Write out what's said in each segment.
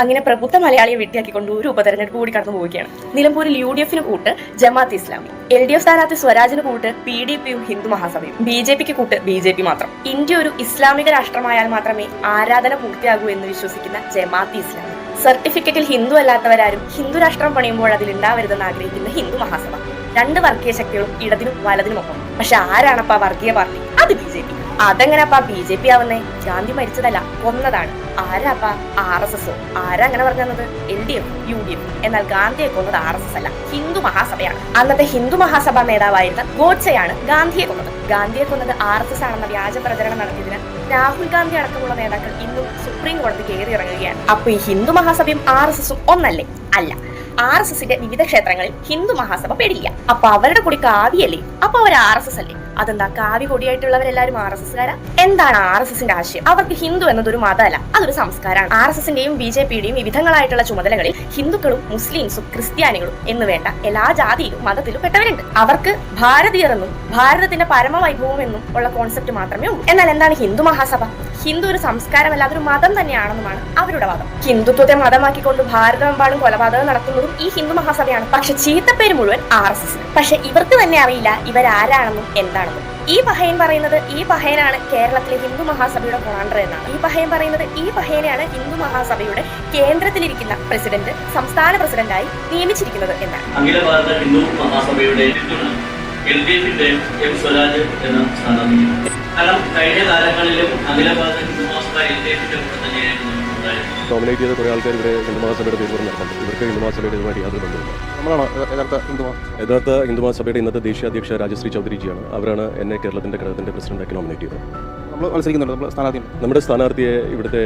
അങ്ങനെ പ്രബുദ്ധ മലയാളിയെ വെട്ടിയാക്കിക്കൊണ്ട് ഒരു ഉപതെരഞ്ഞെടുപ്പ് കൂടി കടന്നു പോവുകയാണ്. നിലമ്പൂരിൽ UDF കൂട്ട് ജമാഅത്ത് ഇസ്ലാമി, LDF സ്ഥാനാർത്ഥി സ്വരാജിന് കൂട്ട് PDPയും ഹിന്ദു മഹാസഭയും, BJPക്ക് കൂട്ട് BJP മാത്രം. ഇന്ത്യ ഒരു ഇസ്ലാമിക രാഷ്ട്രമായാൽ മാത്രമേ ആരാധന പൂർത്തിയാകൂ എന്ന് വിശ്വസിക്കുന്ന ജമാഅത്ത് ഇസ്ലാമി, സർട്ടിഫിക്കറ്റിൽ ഹിന്ദു അല്ലാത്തവരാരും ഹിന്ദു രാഷ്ട്രം പണിയുമ്പോൾ അതിൽ ഉണ്ടാവരുതെന്ന് ആഗ്രഹിക്കുന്ന ഹിന്ദു മഹാസഭ. രണ്ട് വർഗീയ ശക്തികളും ഇടതിനും വലതിനുമൊപ്പം. പക്ഷെ ആരാണപ്പാ വർഗീയ പാർട്ടി? അത് BJP. അതെങ്ങനെപ്പാ BJP ആവുന്നേ? ഗാന്ധി മരിച്ചതല്ല, കൊന്നതാണ്. ആരാപ്പാ? RSS. ആരാ അങ്ങനെ പറഞ്ഞത്? LDF, UDF. എന്നാൽ ഗാന്ധിയെ കൊന്നത് RSS അല്ല, ഹിന്ദു മഹാസഭയാണ്. അന്നത്തെ ഹിന്ദു മഹാസഭ നേതാവായിരുന്ന ഗോഡ്സെയാണ് ഗാന്ധിയെ കൊന്നത്. ഗാന്ധിയെ കൊന്നത് RSS ആണെന്ന വ്യാജ പ്രചരണം നടത്തിയതിന് രാഹുൽ ഗാന്ധി അടക്കമുള്ള നേതാക്കൾ ഇന്നും സുപ്രീം കോടതി കയറി ഇറങ്ങുകയാണ്. അപ്പൊ ഈ ഹിന്ദു മഹാസഭയും RSSും ഒന്നല്ലേ? അല്ല. RSSന്റെ വിവിധ ക്ഷേത്രങ്ങളിൽ ഹിന്ദു മഹാസഭ പെടില്ല. അപ്പൊ അവരുടെ കൂടി കാവിയല്ലേ? അപ്പൊ അവർ RSS അല്ലേ? അതെന്താ, കാവി കൊടിയായിട്ടുള്ളവരെല്ലാരും RSSകാരാ? എന്താണ് RSSന്റെ ആശയം? അവർക്ക് ഹിന്ദു എന്നതൊരു മതമല്ല, അതൊരു സംസ്കാരമാണ്. RSSന്റെയും BJPയുടെയും വിവിധങ്ങളായിട്ടുള്ള ചുമതലകളിൽ ഹിന്ദുക്കളും മുസ്ലിംസും ക്രിസ്ത്യാനികളും എന്ന് വേണ്ട എല്ലാ ജാതിയിലും മതത്തിലും പെട്ടവരുണ്ട്. അവർക്ക് ഭാരതീയർ എന്നും ഭാരതത്തിന്റെ പരമവൈഭവം എന്നും ഉള്ള കോൺസെപ്റ്റ് മാത്രമേ ഉള്ളൂ. എന്നാൽ എന്താണ് ഹിന്ദു മഹാസഭ? ഹിന്ദു ഒരു സംസ്കാരമല്ല, അതൊരു മതം തന്നെയാണെന്നുമാണ് അവരുടെ വാദം. ഹിന്ദുത്വത്തെ മതമാക്കിക്കൊണ്ട് ഭാരതമെമ്പാടും കൊലപാതകം നടത്തുന്നതും ഈ ഹിന്ദു മഹാസഭയാണ്. പക്ഷെ ചീത്തപ്പേര് മുഴുവൻ RSS. പക്ഷെ ഇവർക്ക് തന്നെ അറിയില്ല ഇവരാരാണെന്നും എന്താണെന്നും. ഈ പഹയൻ പറയുന്നത് ഈ പഹയനാണ് കേരളത്തിലെ ഹിന്ദു മഹാസഭയുടെ കൊണാണ്ടർ എന്നാണ്. ഈ പഹയൻ പറയുന്നത് ഈ പഹയനെയാണ് ഹിന്ദു മഹാസഭയുടെ കേന്ദ്രത്തിലിരിക്കുന്ന പ്രസിഡന്റ് സംസ്ഥാന പ്രസിഡന്റായി നിയമിച്ചിരിക്കുന്നത് എന്നാണ്. അഖില ഭാരത ഹിന്ദു മഹാസഭയുടെ LDFന്റെ സ്വരാജ് എന്ന സ്ഥാനാർത്ഥി. കാരണം കഴിഞ്ഞ കാലങ്ങളിലും അഖില ഭാരത ഹിന്ദു മഹാസഭ LDFന്റെ കൂടെ തന്നെയായിരുന്നു നോമിനേറ്റ് ചെയ്ത കുറേ ആൾക്കാർ ഇവിടെ ഹിന്ദു മഹാസഭയുടെ പേര് പറഞ്ഞ് നടത്തുന്നുണ്ട്. ഇവർക്ക് ഹിന്ദു മഹാസഭയുടെ ഇതുമായിട്ട് യാതൊരു ബന്ധമില്ല. നമ്മളാണ് യഥാർത്ഥ ഹിന്ദു മഹാസഭയുടെ ഇന്നത്തെ ദേശീയ അധ്യക്ഷ രാജശ്രീ ചൗധരിജിയാണ്. അവരാണ് എന്നെ കേരളത്തിന്റെ ഘടകത്തിന്റെ പ്രസിഡന്റാക്കി നോമിനേറ്റ് ചെയ്തത്. നമ്മൾ മത്സരിക്കുന്നുണ്ട്. നമ്മുടെ സ്ഥാനാർത്ഥിയെ ഇവിടുത്തെ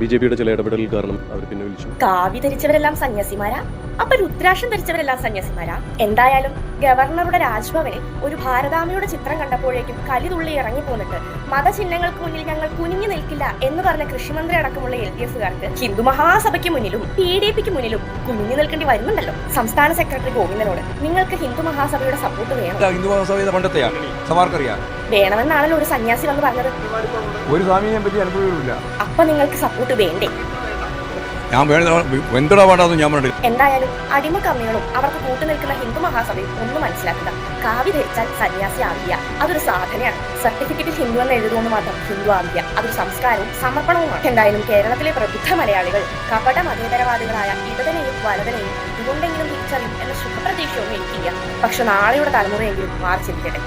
BJPയുടെ ചില ഇടപെടൽ കാരണം അവർ പിൻവലിച്ചു. കാവി ധരിച്ചവരെല്ലാം സന്യാസിമാരാ? അപ്പൊ രുദ്രാക്ഷം ധരിച്ചവരെല്ലാം സന്യാസിമാരാ? എന്തായാലും ഗവർണറുടെ രാജ്ഭവനിൽ ഒരു ഭാരതാമ്മയുടെ ചിത്രം കണ്ടപ്പോഴേക്കും കലിതുള്ളി ഇറങ്ങിപ്പോന്നിട്ട് മതചിഹ്നങ്ങൾക്ക് മുന്നിൽ ഞങ്ങൾ കുനിഞ്ഞു നിൽക്കില്ല എന്ന് പറഞ്ഞ കൃഷിമന്ത്രി അടക്കമുള്ള LDFകാർക്ക് ഹിന്ദു മഹാസഭയ്ക്ക് മുന്നിലും PDPക്ക് മുന്നിലും കുനിഞ്ഞു നിൽക്കേണ്ടി വരുന്നുണ്ടല്ലോ. സംസ്ഥാന സെക്രട്ടറി ഗോവിന്ദനോട് നിങ്ങൾക്ക് ഹിന്ദു മഹാസഭയുടെ സപ്പോർട്ട് വേണം, വേണമെന്നാണല്ലോ ഒരു സന്യാസി വന്ന് പറഞ്ഞത്. ഒരു സ്വാമിയെ പറ്റി അനുഭവമില്ല. അപ്പൊ നിങ്ങൾക്ക് സപ്പോർട്ട് വേണ്ടേ? എന്തായാലും അടിമക്കമ്മികളും അവർക്ക് കൂട്ടുനിൽക്കുന്ന ഹിന്ദു മഹാസഭയും ഒന്ന് മനസ്സിലാക്കുക. കാവി ധരിച്ചാൽ സന്യാസി ആവില്ല, അതൊരു സാധനയാണ്. സർട്ടിഫിക്കറ്റിൽ ഹിന്ദു എന്ന് എഴുതുമെന്ന് മാത്രം ഹിന്ദു ആവില്ല, അതൊരു സംസ്കാരവും സമർപ്പണവുമാണ്. എന്തായാലും കേരളത്തിലെ പ്രബുദ്ധ മലയാളികൾ കപട മതേതരവാദികളായ ഇടതനെയും വലതനെയും ഇതുകൊണ്ടെങ്കിലും തിരിച്ചറിയും എന്ന ശുഭപ്രതീക്ഷയൊന്നും എനിക്കില്ല. പക്ഷെ നാളെയുടെ തലമുറയെങ്കിലും മാറി ചിന്തിക്കട്ടെ.